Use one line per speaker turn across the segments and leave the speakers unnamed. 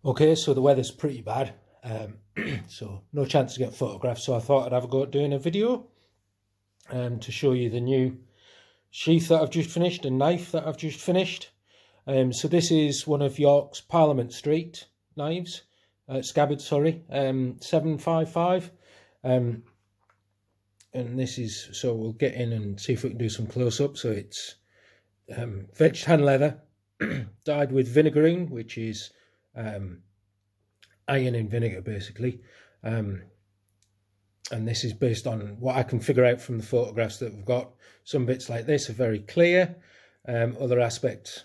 Okay, so the weather's pretty bad, so no chance to get photographs. So I thought I'd have a go at doing a video to show you the new sheath that I've just finished, a knife that I've just finished. So this is one of York's Parliament Street knives, scabbard, sorry, 755. And this is, so we'll get in and see if we can do some close-up. So it's veg tan leather, dyed with vinegroon, which is iron in vinegar basically, and this is based on what I can figure out from the photographs that we've got. Some bits like this are very clear, other aspects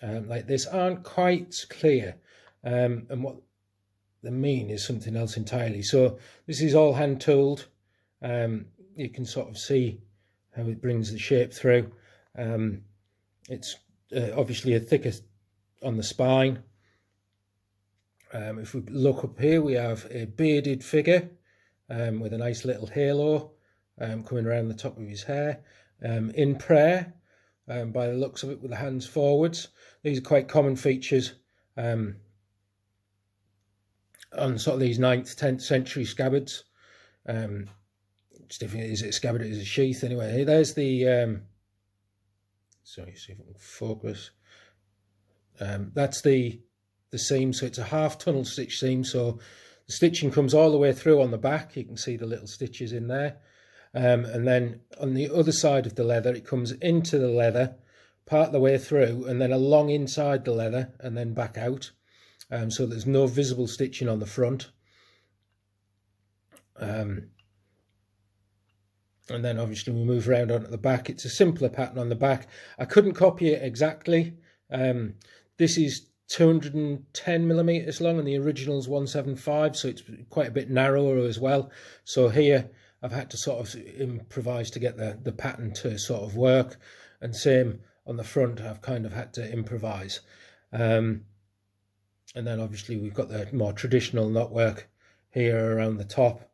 like this aren't quite clear, and what they mean is something else entirely. So this is all hand tooled. You can sort of see how it brings the shape through. It's obviously a thicker on the spine. If we look up here, we have a bearded figure with a nice little halo coming around the top of his hair, in prayer, by the looks of it, with the hands forwards. These are quite common features on sort of these 9th, 10th century scabbards. It's different. Is it a scabbard? It is a sheath. Anyway, there's the sorry, see if we can focus. That's the seam, so it's a half tunnel stitch seam, so the stitching comes all the way through on the back. You can see the little stitches in there, and then on the other side of the leather it comes into the leather part of the way through and then along inside the leather and then back out, so there's no visible stitching on the front, and then obviously we move around onto the back. It's a simpler pattern on the back. I couldn't copy it exactly. This is 210 millimeters long and the original is 175, so it's quite a bit narrower as well. So here I've had to sort of improvise to get the pattern to sort of work, and same on the front, I've kind of had to improvise. And then obviously we've got the more traditional knotwork here around the top.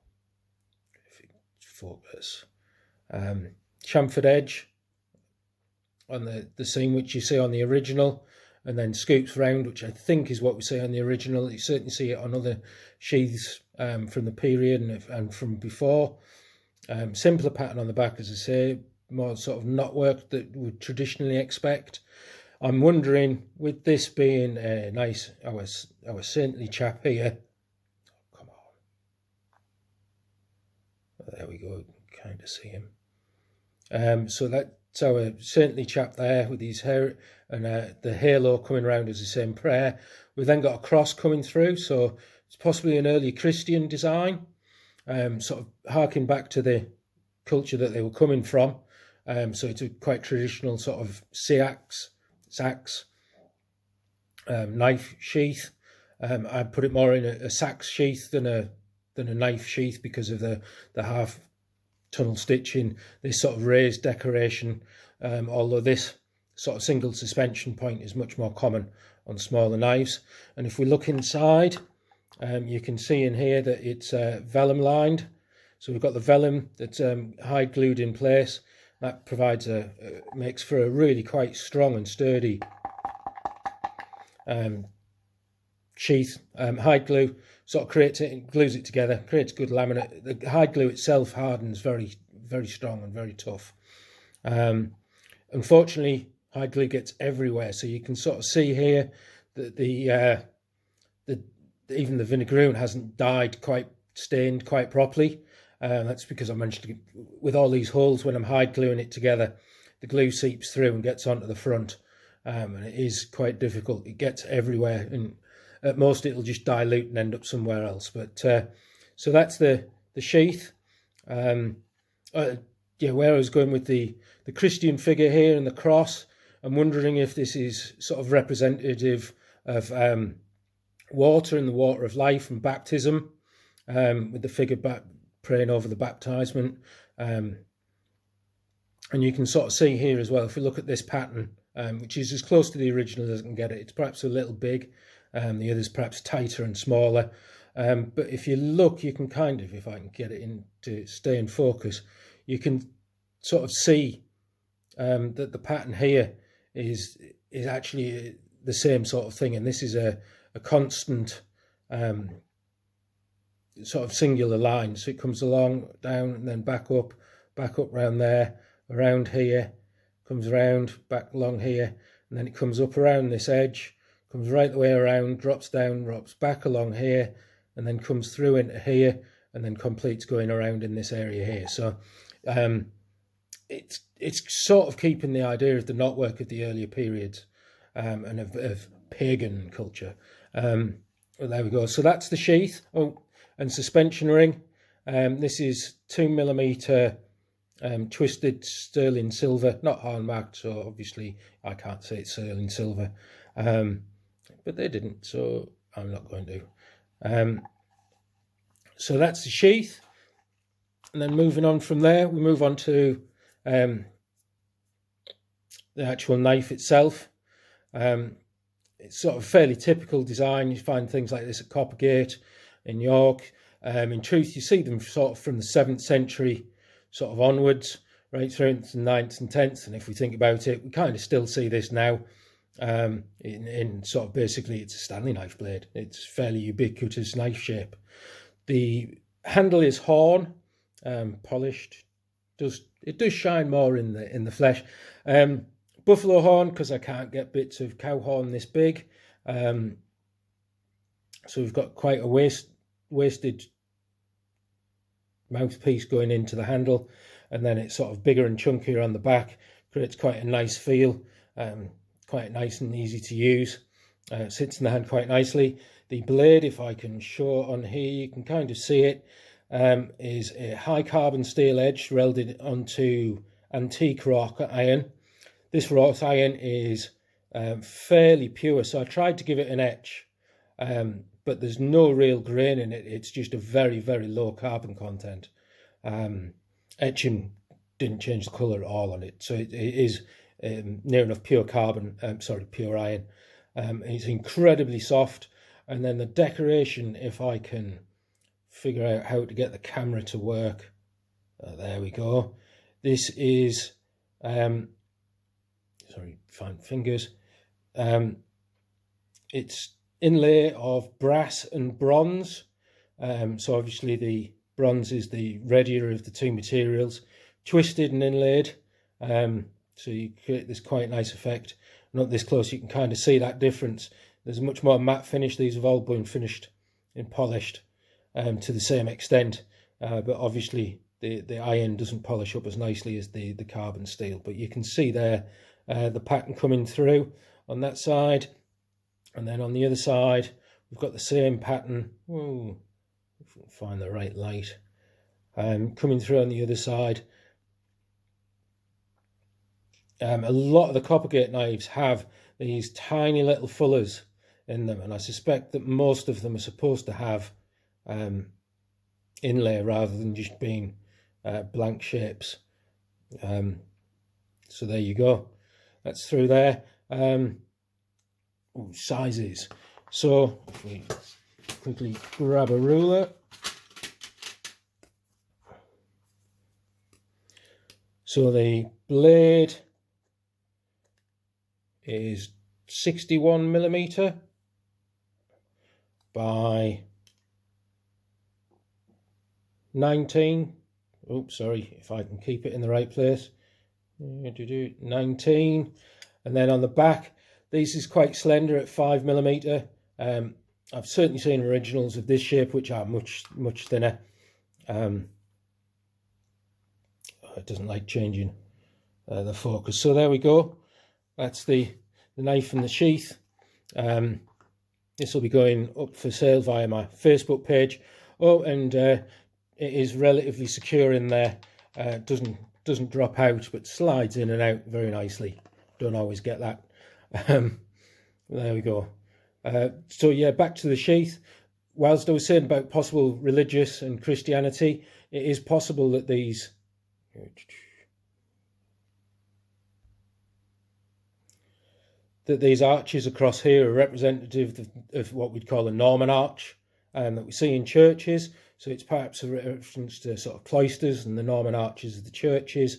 If you focus, chamfered edge on the seam which you see on the original, and then scoops round, which I think is what we see on the original. You certainly see it on other sheaths from the period and from before. Simpler pattern on the back, as I say, more sort of knotwork that we'd traditionally expect. I'm wondering, with this being a nice, our saintly chap here, oh, come on, there we go, kind of see him. So that's our saintly chap there with his hair and the halo coming around as the same prayer. We've then got a cross coming through, so it's possibly an early Christian design, sort of harking back to the culture that they were coming from. So it's a quite traditional sort of Seax knife sheath. I put it more in a sax sheath than a knife sheath because of the half tunnel stitching, this sort of raised decoration, although this sort of single suspension point is much more common on smaller knives. And if we look inside, you can see in here that it's vellum lined. So we've got the vellum that's hide glued in place. That provides makes for a really quite strong and sturdy sheath. Hide glue sort of creates it, glues it together, creates good laminate. The hide glue itself hardens very, very strong and very tough. Unfortunately, hide glue gets everywhere, so you can sort of see here that even the vinegroon hasn't stained quite properly. That's because I managed to, with all these holes, when I'm hide gluing it together, the glue seeps through and gets onto the front, and it is quite difficult. It gets everywhere, and at most it'll just dilute and end up somewhere else. But so that's the sheath. Yeah, where I was going with the Christian figure here and the cross, I'm wondering if this is sort of representative of water and the water of life and baptism, with the figure praying over the baptisement. And you can sort of see here as well, if we look at this pattern, which is as close to the original as I can get it, it's perhaps a little big, the other's perhaps tighter and smaller. But if you look, you can kind of, if I can get it in to stay in focus, you can sort of see that the pattern here is actually the same sort of thing. And this is a a constant sort of singular line. So it comes along, down, and then back up round there, around here, comes around, back along here, and then it comes up around this edge, comes right the way around, drops down, drops back along here, and then comes through into here, and then completes going around in this area here. So it's sort of keeping the idea of the knotwork of the earlier periods and of pagan culture. Well, there we go. So that's the sheath. Oh, and suspension ring. This is 2mm twisted sterling silver, not hallmarked, so obviously I can't say it's sterling silver, but they didn't, so I'm not going to. So that's the sheath, and then moving on from there, we move on to the actual knife itself. It's sort of fairly typical design. You find things like this at Coppergate in York. In truth, you see them sort of from the 7th century sort of onwards, right through into the 9th and 10th. And if we think about it, we kind of still see this now. In sort of basically, it's a Stanley knife blade. It's fairly ubiquitous knife shape. The handle is horn, polished. It does shine more in the flesh. Buffalo horn, because I can't get bits of cow horn this big. So we've got quite a wasted mouthpiece going into the handle, and then it's sort of bigger and chunkier on the back. Creates quite a nice feel, quite nice and easy to use. Sits in the hand quite nicely. The blade, if I can show on here, you can kind of see it, is a high carbon steel edge welded onto antique wrought-iron. This wrought-iron is fairly pure, so I tried to give it an etch, but there's no real grain in it. It's just a very, very low carbon content. Etching didn't change the colour at all on it, so it is near enough pure carbon, pure iron. It's incredibly soft, and then the decoration, if I can figure out how to get the camera to work, there we go. This is, fine fingers, it's inlay of brass and bronze. So obviously the bronze is the readier of the two materials, twisted and inlaid. So you create this quite nice effect. Not this close, you can kind of see that difference. There's a much more matte finish. These have all been finished and polished to the same extent, but obviously the iron doesn't polish up as nicely as the carbon steel. But you can see there the pattern coming through on that side, and then on the other side we've got the same pattern. Ooh, if we can find the right light, coming through on the other side. A lot of the Coppergate knives have these tiny little fullers in them, and I suspect that most of them are supposed to have inlay rather than just being blank shapes. So there you go, that's through there. Sizes. So if we quickly grab a ruler. So the blade is 61mm by 19. Oops, sorry, if I can keep it in the right place. 19. And then on the back, this is quite slender at 5mm. I've certainly seen originals of this shape which are much thinner. It doesn't like changing the focus. So there we go. That's the knife and the sheath. This will be going up for sale via my Facebook page. Oh, and it is relatively secure in there. Doesn't drop out, but slides in and out very nicely. Don't always get that. There we go. So yeah, back to the sheath. Whilst I was saying about possible religious and Christianity, it is possible that these arches across here are representative of what we'd call a Norman arch, that we see in churches. So it's perhaps a reference to sort of cloisters and the Norman arches of the churches.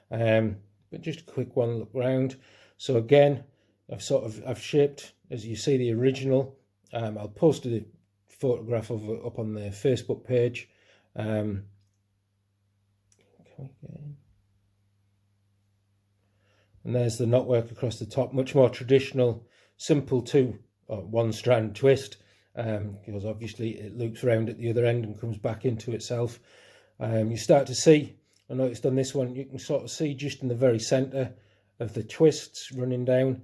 But just a quick one look round. So again, I've shaped, as you see, the original I'll post a photograph of it up on the Facebook page. And there's the knotwork across the top, much more traditional, simple one strand twist, because obviously it loops around at the other end and comes back into itself. You start to see, I noticed on this one, you can sort of see just in the very centre of the twists running down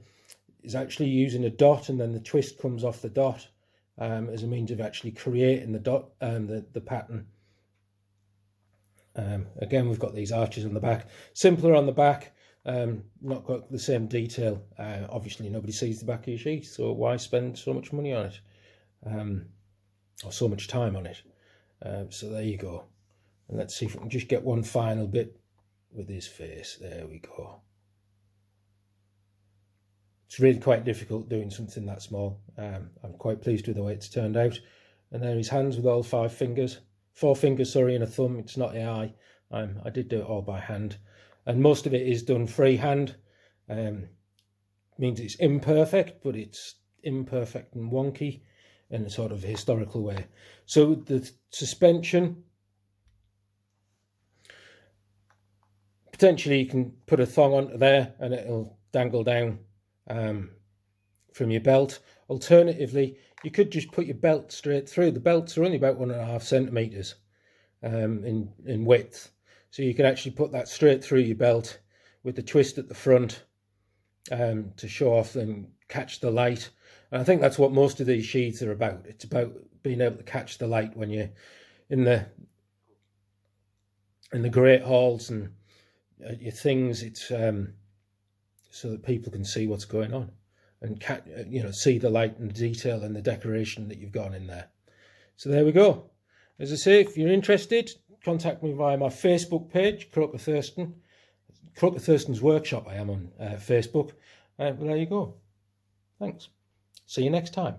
is actually using a dot, and then the twist comes off the dot as a means of actually creating the dot, the pattern. Again, we've got these arches on the back, simpler on the back, not got the same detail. Obviously nobody sees the back of your sheath, so why spend so much money on it, or so much time on it? So there you go. And let's see if we can just get one final bit with his face. There we go. It's really quite difficult doing something that small. I'm quite pleased with the way it's turned out. And there his hands with all 4 fingers, sorry, and a thumb. It's not AI. I did do it all by hand, and most of it is done freehand. Means it's imperfect, but it's imperfect and wonky in a sort of historical way. So the suspension, potentially you can put a thong onto there and it'll dangle down from your belt. Alternatively, you could just put your belt straight through. The belts are only about 1.5 centimeters in width, so you can actually put that straight through your belt with the twist at the front to show off and catch the light. And I think that's what most of these sheaths are about. It's about being able to catch the light when you're in the great halls and your things. It's so that people can see what's going on and see the light and the detail and the decoration that you've got in there. So there we go. As I say, if you're interested, contact me via my Facebook page, Kroka Thurston's Workshop. I am on Facebook. Well, there you go. Thanks. See you next time.